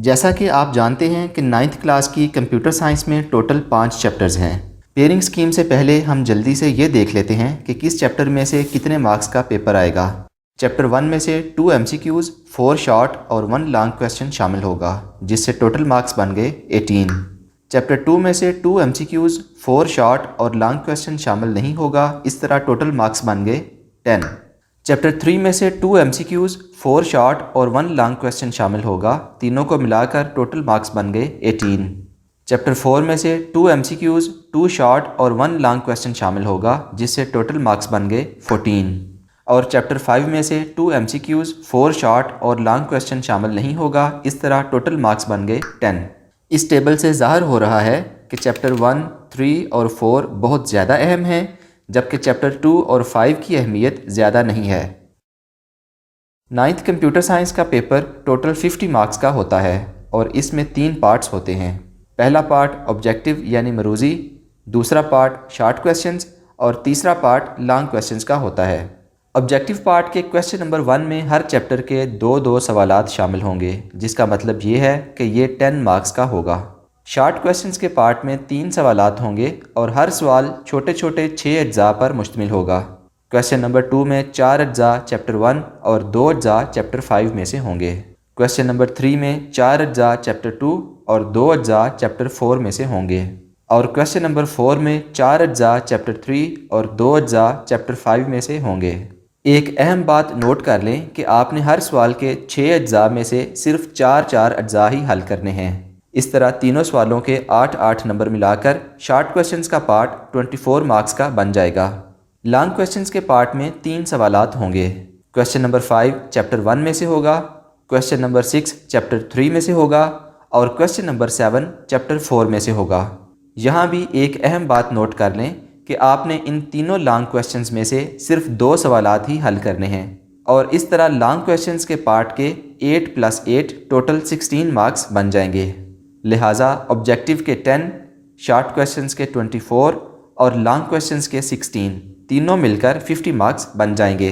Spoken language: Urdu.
جیسا کہ آپ جانتے ہیں کہ 9th کلاس کی کمپیوٹر سائنس میں ٹوٹل 5 چیپٹرز ہیں۔ پیئرنگ سکیم سے پہلے ہم جلدی سے یہ دیکھ لیتے ہیں کہ کس چیپٹر میں سے کتنے مارکس کا پیپر آئے گا۔ چیپٹر 1 میں سے 2 MCQs، 4 شارٹ اور 1 لانگ کویسچن شامل ہوگا، جس سے ٹوٹل مارکس بن گئے 18۔ چیپٹر 2 میں سے 2 MCQs، 4 شارٹ اور لانگ کویسچن شامل نہیں ہوگا، اس طرح ٹوٹل مارکس بن گئے 10۔ چیپٹر 3 میں سے 2 MCQs، 4 شارٹ اور 1 لانگ کویسچن شامل ہوگا، تینوں کو ملا کر ٹوٹل مارکس بن گئے 18۔ چیپٹر 4 میں سے 2 MCQs، 2 شارٹ اور 1 لانگ کویسچن شامل ہوگا، جس سے ٹوٹل مارکس بن گئے 14۔ اور چیپٹر 5 میں سے 2 MCQs، 4 شارٹ اور لانگ کویسچن شامل نہیں ہوگا، اس طرح ٹوٹل مارکس بن گئے 10۔ اس ٹیبل سے ظاہر ہو رہا ہے کہ چیپٹر 1، 3 اور 4 بہت زیادہ اہم ہیں، جبکہ چیپٹر 2 اور 5 کی اہمیت زیادہ نہیں ہے۔ 9th کمپیوٹر سائنس کا پیپر ٹوٹل 50 مارکس کا ہوتا ہے اور اس میں 3 پارٹس ہوتے ہیں۔ پہلا پارٹ آبجیکٹیو یعنی مروزی، دوسرا پارٹ شارٹ کویسچنز اور تیسرا پارٹ لانگ کویسچنز کا ہوتا ہے۔ آبجیکٹیو پارٹ کے کویسچن نمبر 1 میں ہر چیپٹر کے 2 سوالات شامل ہوں گے، جس کا مطلب یہ ہے کہ یہ 10 مارکس کا ہوگا۔ شارٹ کویسچنز کے پارٹ میں 3 سوالات ہوں گے اور ہر سوال چھوٹے چھوٹے 6 اجزاء پر مشتمل ہوگا۔ کویسچن نمبر 2 میں 4 اجزاء چیپٹر 1 اور 2 اجزاء چیپٹر 5 میں سے ہوں گے۔ کویسچن نمبر 3 میں 4 اجزاء چیپٹر 2 اور 2 اجزاء چیپٹر 4 میں سے ہوں گے۔ اور کویسچن نمبر 4 میں 4 اجزاء چیپٹر 3 اور 2 اجزاء چیپٹر 5 میں سے ہوں گے۔ ایک اہم بات نوٹ کر لیں کہ آپ نے ہر سوال کے 6 اجزاء میں سے صرف 4 اجزاء ہی حل کرنے ہیں۔ اس طرح تینوں سوالوں کے 8 نمبر ملا کر شارٹ کویسچنز کا پارٹ 24 مارکس کا بن جائے گا۔ لانگ کویسچنز کے پارٹ میں 3 سوالات ہوں گے۔ کویسچن نمبر 5 چیپٹر 1 میں سے ہوگا، کویسچن نمبر 6 چیپٹر 3 میں سے ہوگا اور کویسچن نمبر 7 چیپٹر 4 میں سے ہوگا۔ یہاں بھی ایک اہم بات نوٹ کر لیں کہ آپ نے ان تینوں لانگ کویسچنز میں سے صرف 2 سوالات ہی حل کرنے ہیں، اور اس طرح لانگ کویسچنز کے پارٹ کے 8+8 ٹوٹل 16 مارکس بن جائیں گے۔ لہٰذا آبجیکٹیو کے 10، شارٹ کویسچنز کے 24 اور لانگ کویسچنز کے 16 تینوں مل کر 50 مارکس بن جائیں گے۔